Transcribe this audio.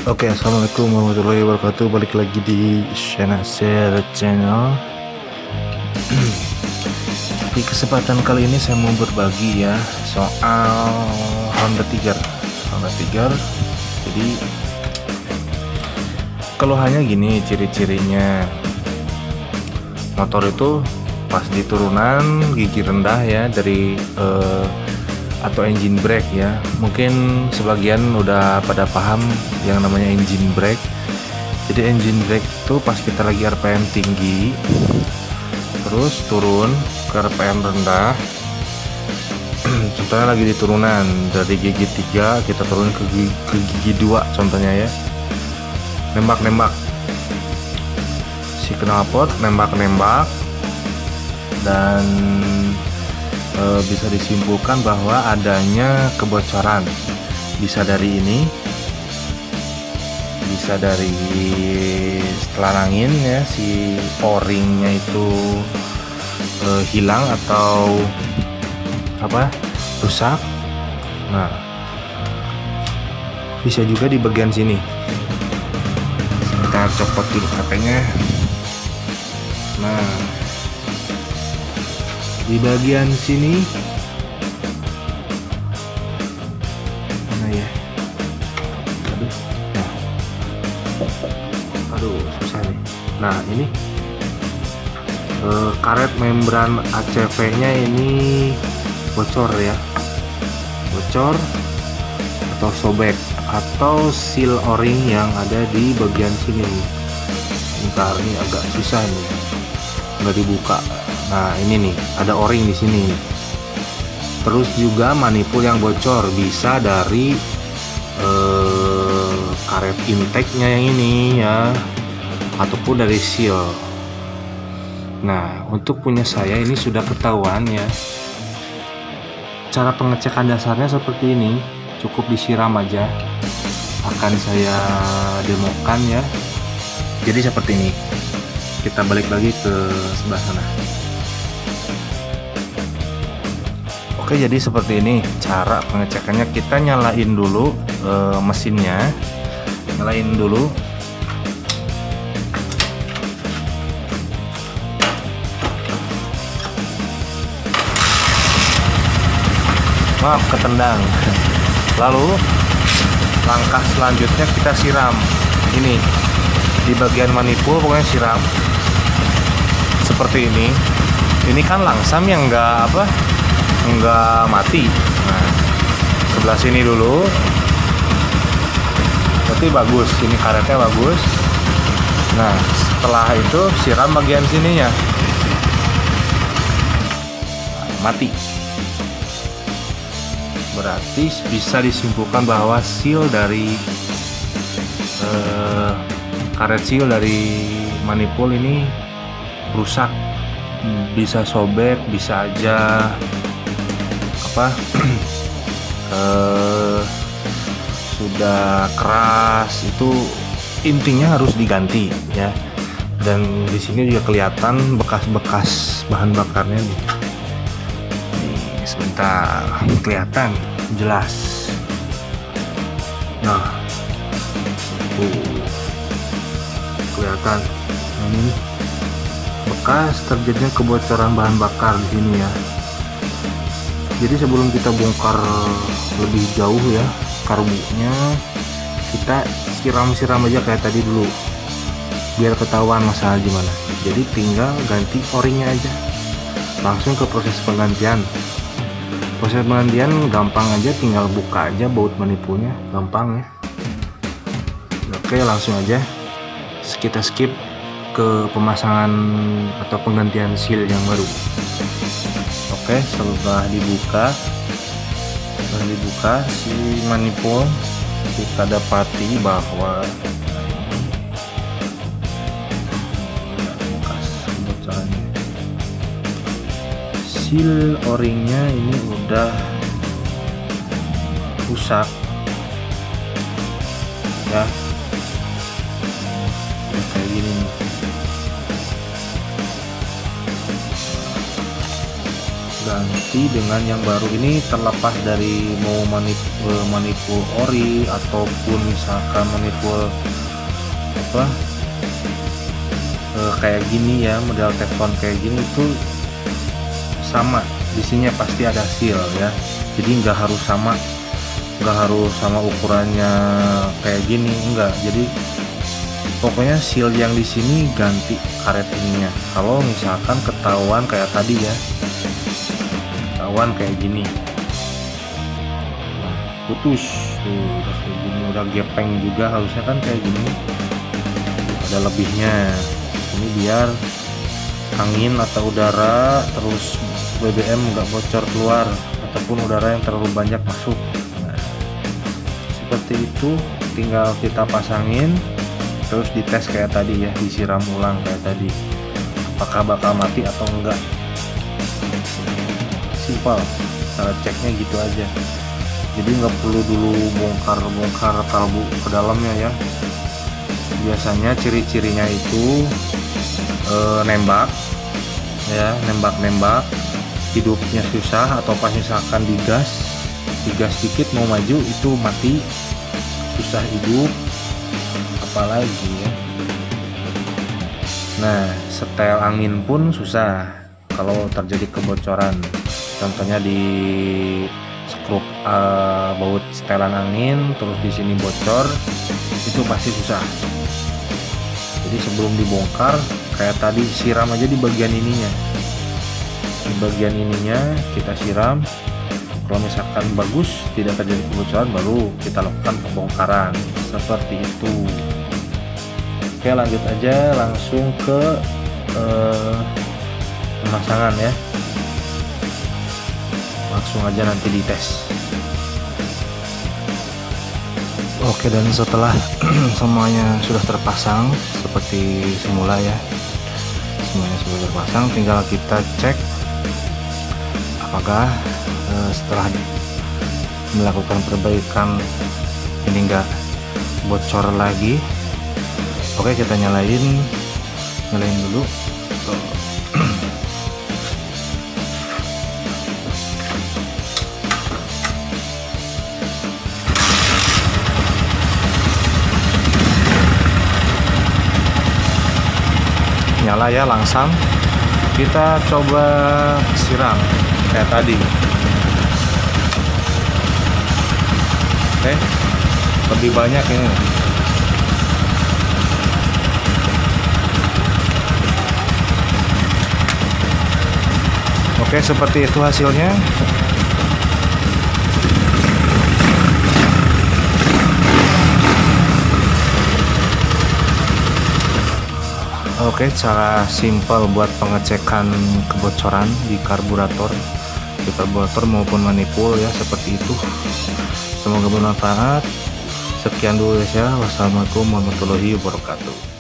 Oke, assalamualaikum warahmatullahi wabarakatuh. Balik lagi di channel. Di kesempatan kali ini saya mau berbagi ya soal Honda Tiger. Jadi keluhannya gini, ciri-cirinya motor itu pas di turunan gigi rendah ya dari atau engine brake ya. Mungkin sebagian udah pada paham yang namanya engine brake. Jadi engine brake itu pas kita lagi RPM tinggi terus turun ke RPM rendah. Contohnya lagi di turunan dari gigi 3 kita turun ke gigi 2 contohnya ya. Nembak si knalpot nembak dan bisa disimpulkan bahwa adanya kebocoran, bisa dari ini, bisa dari setelan angin ya, si o-ringnya itu hilang atau rusak. Nah, bisa juga di bagian sini. Kita copot dulu katanya. Nah, di bagian sini mana ya, aduh susah nih. Nah ini karet membran ACV nya ini bocor ya, bocor atau sobek, atau seal o-ring yang ada di bagian sini nih. Bentar, ini agak susah nih, nggak dibuka. Nah ini nih ada o-ring di sini. Terus juga manifold yang bocor, bisa dari karet intake-nya yang ini ya, ataupun dari seal. Nah untuk punya saya ini sudah ketahuan ya. Cara pengecekan dasarnya seperti ini, cukup disiram aja. Akan saya demokan ya. Jadi seperti ini. Kita balik lagi ke sebelah sana. Oke, jadi seperti ini cara pengecekannya. Kita nyalain dulu mesinnya, nyalain dulu. Maaf, ketendang. Lalu langkah selanjutnya kita siram ini di bagian manifold, pokoknya siram seperti ini. Ini kan langsam yang enggak mati. Nah, sebelah sini dulu berarti bagus, ini karetnya bagus. Nah setelah itu siram bagian sininya, mati. Berarti bisa disimpulkan bahwa seal dari karet seal dari manifold ini rusak, bisa sobek, bisa aja sudah keras. Itu intinya harus diganti ya. Dan di sini juga kelihatan bekas-bekas bahan bakarnya nih. Sebentar, kelihatan jelas. Nah kelihatan ini bekas terjadinya kebocoran bahan bakar di sini ya. Jadi sebelum kita bongkar lebih jauh ya karbunya, kita siram aja kayak tadi dulu biar ketahuan masalah gimana. Jadi tinggal ganti o-ringnya aja, langsung ke proses penggantian. Proses penggantian gampang aja, tinggal buka aja baut manifoldnya, gampang ya. Oke, langsung aja kita skip ke pemasangan atau penggantian seal yang baru. Oke, setelah dibuka si manifold, kita dapati bahwa bekas kebocorannya. Seal o-ringnya ini udah rusak ya, kayak gini nih. ganti dengan yang baru. Ini terlepas dari mau manipul ori ataupun misalkan manipul apa kayak gini ya, model teflon kayak gini tuh sama, di sini pasti ada seal ya, jadi nggak harus sama ukurannya kayak gini, enggak. Jadi pokoknya seal yang di sini ganti karet ininya. Kalau misalkan ketahuan kayak tadi ya, ketahuan kayak gini, nah, putus tuh, udah kayak gini, udah gepeng juga, harusnya kan kayak gini ada lebihnya. Ini biar angin atau udara terus BBM nggak bocor keluar ataupun udara yang terlalu banyak masuk. Nah, seperti itu, tinggal kita pasangin terus dites kayak tadi ya, disiram ulang kayak tadi, apakah bakal mati atau enggak. Simpel, cara ceknya gitu aja. Jadi nggak perlu dulu bongkar kalbu ke dalamnya ya. Biasanya ciri-cirinya itu nembak ya, nembak hidupnya susah, atau pas misalkan digas dikit mau maju itu mati, susah hidup, apalagi ya. Nah, setel angin pun susah kalau terjadi kebocoran. Contohnya di skrup baut setelan angin, terus di sini bocor, itu pasti susah. Jadi sebelum dibongkar kayak tadi, siram aja di bagian ininya. Di bagian ininya kita siram. Kalau misalkan bagus, tidak terjadi kebocoran, baru kita lakukan pembongkaran seperti itu. Oke, lanjut aja langsung ke pemasangan ya. Langsung aja nanti dites. Oke, dan setelah semuanya sudah terpasang seperti semula ya, semuanya sudah terpasang, tinggal kita cek apakah setelah melakukan perbaikan ini enggak bocor lagi. Oke, kita nyalain dulu. Nyala ya, langsung kita coba siram kayak tadi. Oke, lebih banyak ini. Oke, seperti itu hasilnya. Oke, cara simpel buat pengecekan kebocoran di karburator maupun manipul ya, seperti itu. Semoga bermanfaat. Sekian dulu ya. Wassalamualaikum warahmatullahi wabarakatuh.